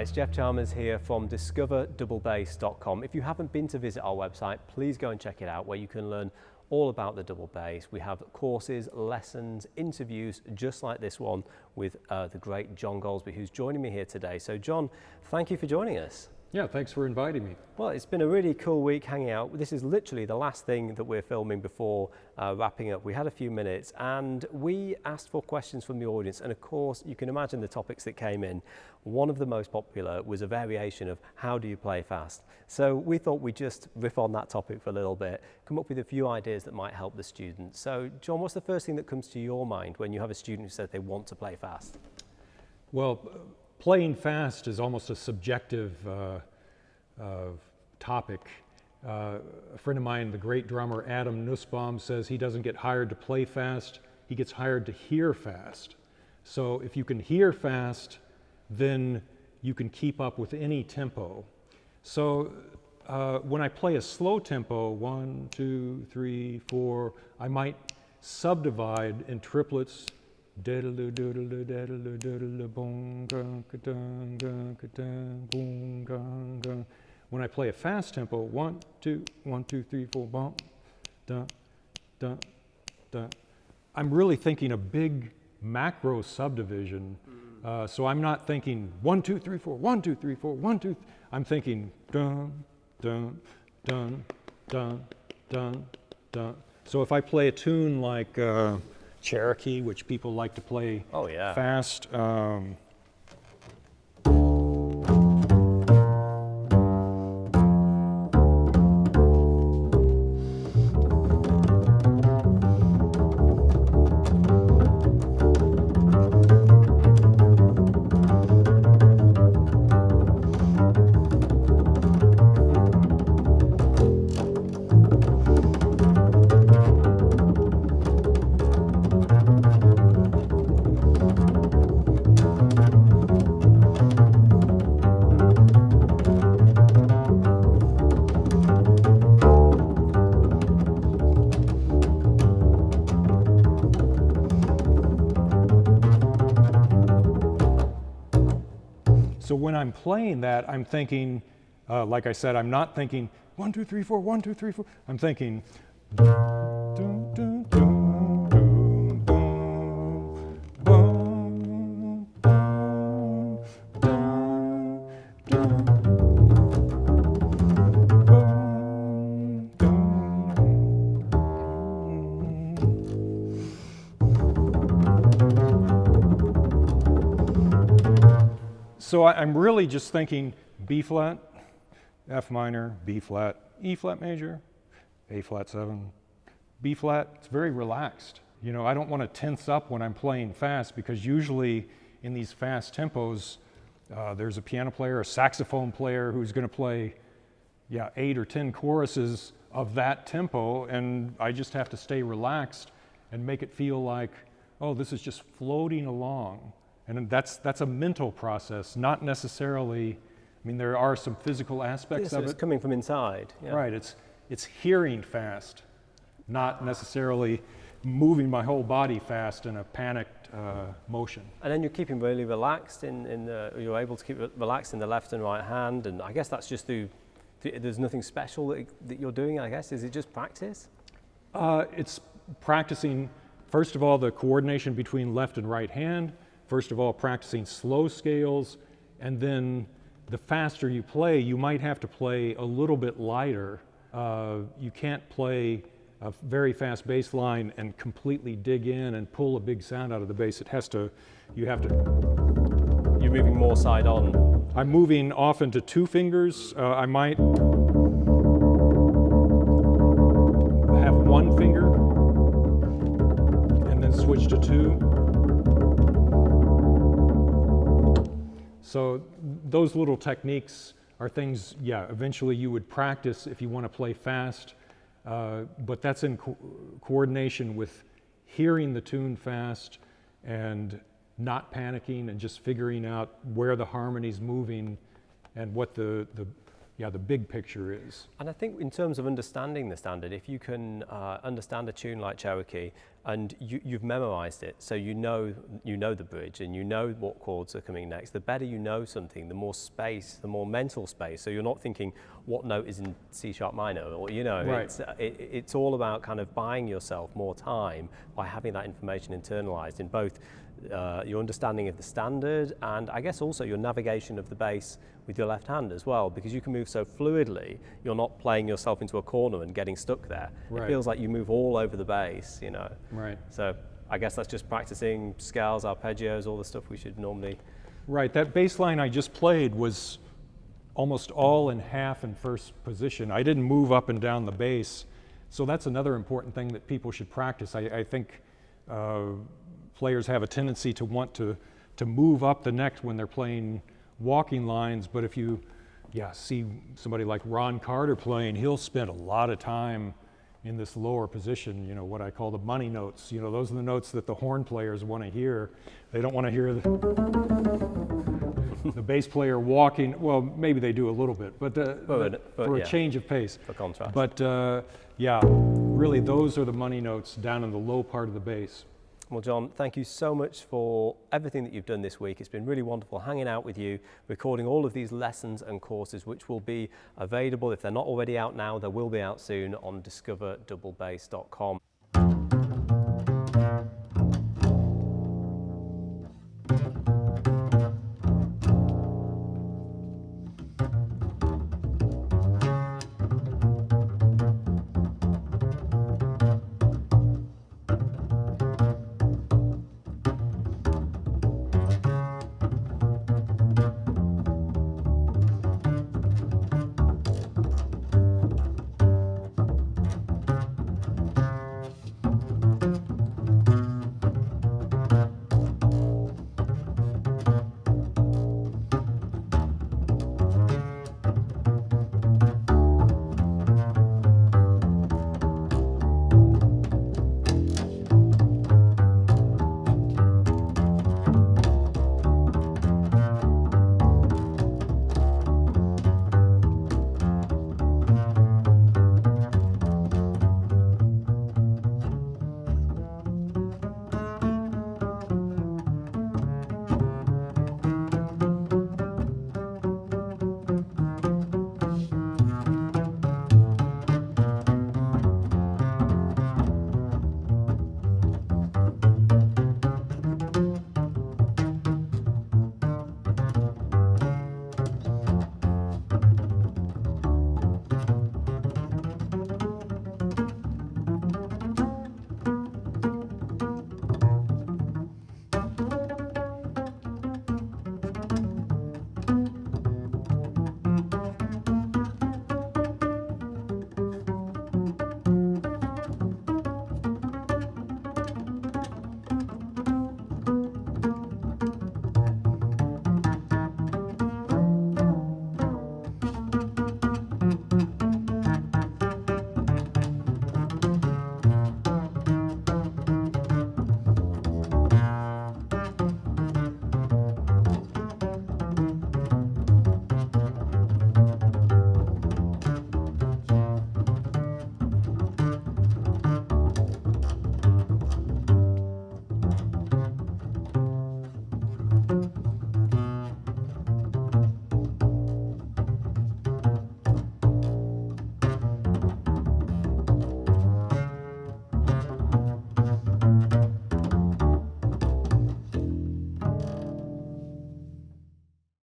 it's Jeff Chalmers here from discoverdouble-bass.com. If you haven't been to visit our website, please go and check it out, where you can learn all about the double bass. We have courses, lessons, interviews just like this one with the great John Goldsby, who's joining me here today. So John, thank you for joining us. Yeah, thanks for inviting me. Well, it's been a really cool week hanging out. This is literally the last thing that we're filming before wrapping up. We had a few minutes and we asked for questions from the audience, and of course you can imagine the topics that came in. One of the most popular was a variation of how do you play fast? So we thought we'd just riff on that topic for a little bit, come up with a few ideas that might help the students. So John, what's the first thing that comes to your mind when you have a student who says they want to play fast? Well, playing fast is almost a subjective topic. A friend of mine, the great drummer Adam Nussbaum, says he doesn't get hired to play fast, he gets hired to hear fast. So if you can hear fast, then you can keep up with any tempo. So when I play a slow tempo, 1, 2, 3, 4, I might subdivide in triplets. When I play a fast tempo, 1, 2, 1, 2, 3, 4, bump, dun, dun, dun. I'm really thinking a big macro subdivision. So I'm not thinking 1, 2, 3, 4, 1, 2, 3, 4, 1, 2. I'm thinking dun, dun, dun, dun, dun, dun. So if I play a tune like Cherokee, which people like to play fast. So when I'm playing that, I'm thinking, like I said, I'm not thinking 1, 2, 3, 4, 1, 2, 3, 4. I'm thinking. Dun, dun, dun, dun, dun, dun, dun, dun, So I'm really just thinking B flat, F minor, B flat, E flat major, A flat 7, B flat. It's very relaxed. You know, I don't want to tense up when I'm playing fast, because usually in these fast tempos, there's a piano player, a saxophone player who's going to play 8 or 10 choruses of that tempo, and I just have to stay relaxed and make it feel like, oh, this is just floating along. And that's a mental process, not necessarily, I mean, there are some physical aspects of it. It's coming from inside. Yeah. Right, it's hearing fast, not necessarily moving my whole body fast in a panicked motion. And then you're keeping really relaxed you're able to keep relaxed in the left and right hand, and I guess that's just there's nothing special that you're doing, I guess. Is it just practice? It's practicing, first of all, the coordination between left and right hand. First of all, practicing slow scales, and then the faster you play, you might have to play a little bit lighter. You can't play a very fast bass line and completely dig in and pull a big sound out of the bass. You're moving more side on. I'm moving often to 2 fingers. I might have 1 finger and then switch to 2. So those little techniques are things, eventually you would practice if you want to play fast, but that's in coordination with hearing the tune fast and not panicking and just figuring out where the harmony's moving and what the yeah, the big picture is. And I think in terms of understanding the standard, if you can understand a tune like Cherokee and you've memorized it, so you know the bridge and you know what chords are coming next, the better you know something, the more space, the more mental space. So you're not thinking what note is in C sharp minor, or Right. it's all about kind of buying yourself more time by having that information internalized in both your understanding of the standard and I guess also your navigation of the bass with your left hand as well, because you can move so fluidly, you're not playing yourself into a corner and getting stuck there. Right. It feels like you move all over the bass, Right. So I guess that's just practicing scales, arpeggios, all the stuff we should normally. Right, that bass line I just played was almost all in half and first position. I didn't move up and down the bass, so that's another important thing that people should practice. I think players have a tendency to want to move up the neck when they're playing walking lines, but if you see somebody like Ron Carter playing, he'll spend a lot of time in this lower position, what I call the money notes. Those are the notes that the horn players want to hear. They don't want to hear the bass player walking. Well, maybe they do a little bit, but for a change of pace. For contrast. But really those are the money notes down in the low part of the bass. Well, John, thank you so much for everything that you've done this week. It's been really wonderful hanging out with you, recording all of these lessons and courses, which will be available. If they're not already out now, they will be out soon on discoverdouble bass.com.